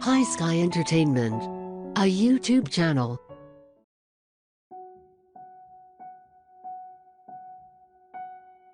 High Sky Entertainment, a YouTube channel.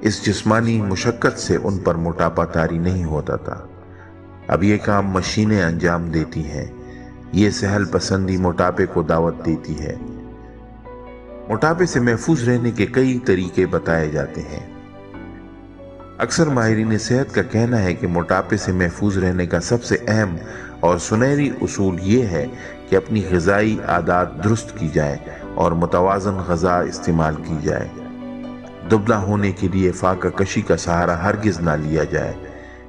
اس جسمانی مشقت سے ان پر موٹاپا طاری نہیں ہوتا تھا۔ اب یہ کام مشینیں انجام دیتی ہیں۔ یہ سہل پسندی موٹاپے کو دعوت دیتی ہے۔ موٹاپے سے محفوظ رہنے کے کئی طریقے بتائے جاتے ہیں۔ اکثر ماہرین صحت کا کہنا ہے کہ موٹاپے سے محفوظ رہنے کا سب سے اہم اور سنہری اصول یہ ہے کہ اپنی غذائی عادات درست کی جائیں اور متوازن غذا استعمال کی جائے۔ دبلا ہونے کے لیے فاقہ کشی کا سہارا ہرگز نہ لیا جائے،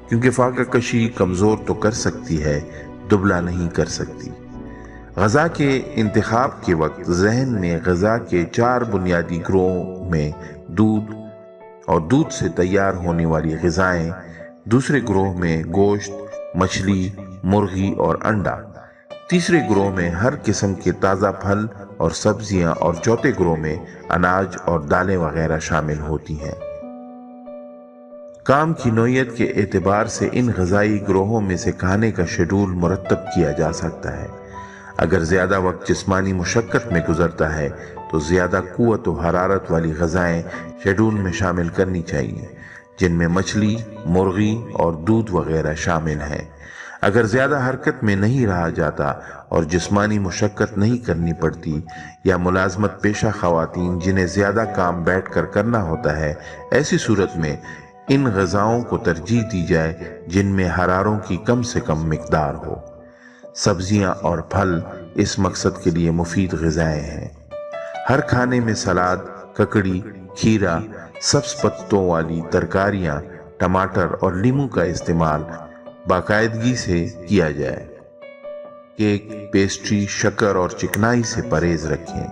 کیونکہ فاقہ کشی کمزور تو کر سکتی ہے، دبلا نہیں کر سکتی۔ غذا کے انتخاب کے وقت ذہن میں غذا کے 4 بنیادی گروہوں میں دودھ اور دودھ سے تیار ہونے والی غذائیں، دوسرے گروہ میں گوشت، مچھلی، مرغی اور انڈا، تیسرے گروہ میں ہر قسم کے تازہ پھل اور سبزیاں اور چوتھے گروہ میں اناج اور دالیں وغیرہ شامل ہوتی ہیں۔ کام کی نوعیت کے اعتبار سے ان غذائی گروہوں میں سے کھانے کا شیڈول مرتب کیا جا سکتا ہے۔ اگر زیادہ وقت جسمانی مشقت میں گزرتا ہے تو زیادہ قوت و حرارت والی غذائیں شیڈول میں شامل کرنی چاہیے، جن میں مچھلی، مرغی اور دودھ وغیرہ شامل ہیں۔ اگر زیادہ حرکت میں نہیں رہا جاتا اور جسمانی مشقت نہیں کرنی پڑتی، یا ملازمت پیشہ خواتین جنہیں زیادہ کام بیٹھ کر کرنا ہوتا ہے، ایسی صورت میں ان غذاؤں کو ترجیح دی جائے جن میں حراروں کی کم سے کم مقدار ہو۔ سبزیاں اور پھل اس مقصد کے لیے مفید غذائیں ہیں۔ ہر کھانے میں سلاد، ککڑی، کھیرا، سبز پتوں والی ترکاریاں، ٹماٹر اور لیموں کا استعمال باقاعدگی سے کیا جائے۔ کیک، پیسٹری، شکر اور چکنائی سے پرہیز رکھیں۔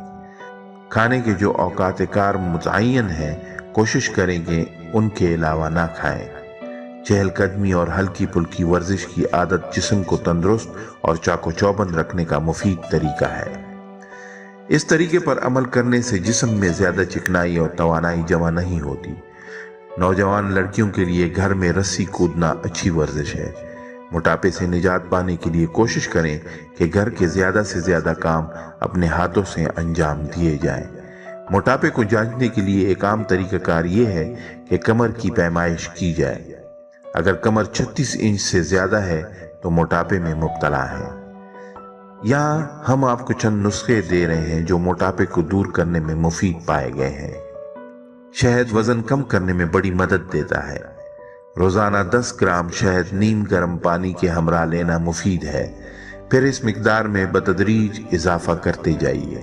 کھانے کے جو اوقات کار متعین ہیں، کوشش کریں کہ ان کے علاوہ نہ کھائیں۔ چہل قدمی اور ہلکی پھلکی ورزش کی عادت جسم کو تندرست اور چاق و چوبند رکھنے کا مفید طریقہ ہے۔ اس طریقے پر عمل کرنے سے جسم میں زیادہ چکنائی اور توانائی جمع نہیں ہوتی۔ نوجوان لڑکیوں کے لیے گھر میں رسی کودنا اچھی ورزش ہے۔ موٹاپے سے نجات پانے کے لیے کوشش کریں کہ گھر کے زیادہ سے زیادہ کام اپنے ہاتھوں سے انجام دیے جائیں۔ موٹاپے کو جانچنے کے لیے ایک عام طریقہ کار یہ ہے کہ کمر کی پیمائش کی جائے۔ اگر کمر 36 انچ سے زیادہ ہے تو موٹاپے میں مبتلا ہے۔ یہاں ہم آپ کو چند نسخے دے رہے ہیں جو موٹاپے کو دور کرنے میں مفید پائے گئے ہیں۔ شہد وزن کم کرنے میں بڑی مدد دیتا ہے۔ روزانہ 10 گرام شہد نیم گرم پانی کے ہمراہ لینا مفید ہے، پھر اس مقدار میں بتدریج اضافہ کرتے جائیے۔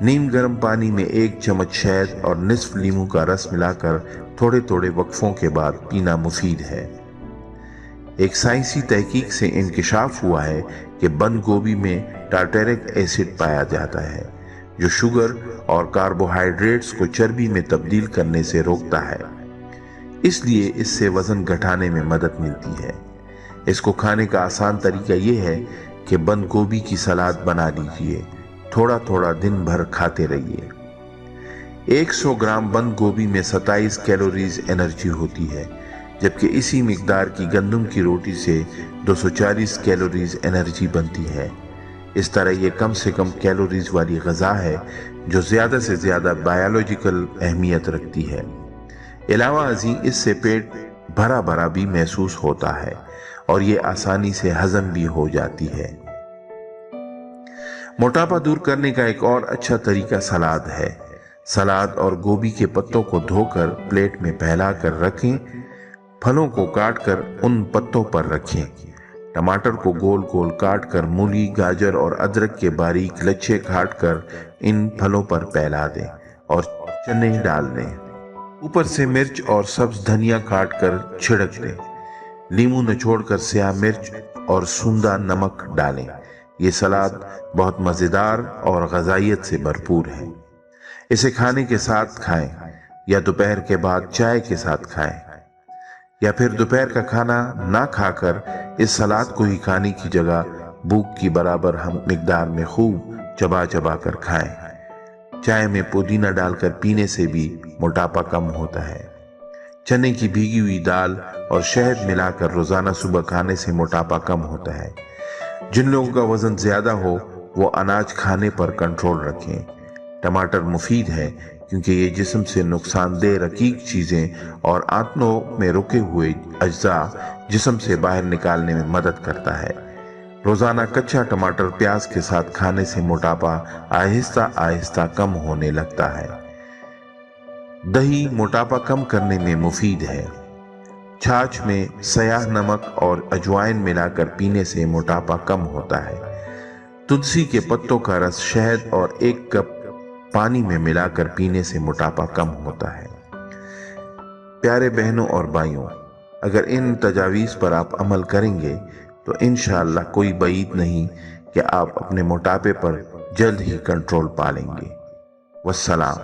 نیم گرم پانی میں 1 چمچ شہد اور نصف لیموں کا رس ملا کر تھوڑے تھوڑے وقفوں کے بعد پینا مفید ہے۔ ایک سائنسی تحقیق سے انکشاف ہوا ہے کہ بند گوبھی میں ٹارٹرک ایسڈ پایا جاتا ہے، جو شوگر اور کاربوہائیڈریٹس کو چربی میں تبدیل کرنے سے روکتا ہے۔ اس لیے اس سے وزن گھٹانے میں مدد ملتی ہے۔ اس کو کھانے کا آسان طریقہ یہ ہے کہ بند گوبھی کی سلاد بنا لیجئے، تھوڑا تھوڑا دن بھر کھاتے رہیے۔ 100 گرام بند گوبھی میں 27 کیلوریز انرجی ہوتی ہے، جبکہ اسی مقدار کی گندم کی روٹی سے 240 کیلوریز انرجی بنتی ہے۔ اس طرح یہ کم سے کم کیلوریز والی غذا ہے جو زیادہ سے زیادہ بایولوجیکل اہمیت رکھتی ہے۔ علاوہ ازیں اس سے پیٹ بھرا بھرا بھی محسوس ہوتا ہے اور یہ آسانی سے ہضم بھی ہو جاتی ہے۔ موٹاپا دور کرنے کا ایک اور اچھا طریقہ سلاد ہے۔ سلاد اور گوبھی کے پتوں کو دھو کر پلیٹ میں پھیلا کر رکھیں، پھلوں کو کاٹ کر ان پتوں پر رکھیں۔ ٹماٹر کو گول گول کاٹ کر مولی، گاجر اور ادرک کے باریک لچھے کاٹ کر ان پھلوں پر پھیلا دیں اور چنے ڈال دیں۔ اوپر سے مرچ اور سبز دھنیا کاٹ کر چھڑک دیں۔ لیموں نچوڑ کر سیاہ مرچ اور سوندا نمک ڈالیں۔ یہ سلاد بہت مزیدار اور غذائیت سے بھرپور ہے۔ اسے کھانے کے ساتھ کھائیں یا دوپہر کے بعد چائے کے ساتھ کھائیں، یا پھر دوپہر کا کھانا نہ کھا کر اس سلاد کو ہی کھانے کی جگہ بھوک کی برابر مقدار میں خوب چبا چبا کر کھائیں۔ چائے میں پودینہ ڈال کر پینے سے بھی موٹاپا کم ہوتا ہے۔ چنے کی بھیگی ہوئی دال اور شہد ملا کر روزانہ صبح کھانے سے موٹاپا کم ہوتا ہے۔ جن لوگوں کا وزن زیادہ ہو وہ اناج کھانے پر کنٹرول رکھیں۔ ٹماٹر مفید ہے کیونکہ یہ جسم سے نقصان دہ رقیق چیزیں اور آنتوں میں رکے ہوئے اجزاء جسم سے باہر نکالنے میں مدد کرتا ہے۔ روزانہ کچا ٹماٹر پیاز کے ساتھ کھانے سے موٹاپا آہستہ آہستہ کم ہونے لگتا ہے۔ دہی موٹاپا کم کرنے میں مفید ہے۔ چھاچھ میں سیاہ نمک اور اجوائن ملا کر پینے سے موٹاپا کم ہوتا ہے۔ تلسی کے پتوں کا رس شہد اور 1 کپ پانی میں ملا کر پینے سے موٹاپا کم ہوتا ہے۔ پیارے بہنوں اور بھائیوں، اگر ان تجاویز پر آپ عمل کریں گے تو انشاءاللہ کوئی بعید نہیں کہ آپ اپنے موٹاپے پر جلد ہی کنٹرول پا لیں گے۔ والسلام۔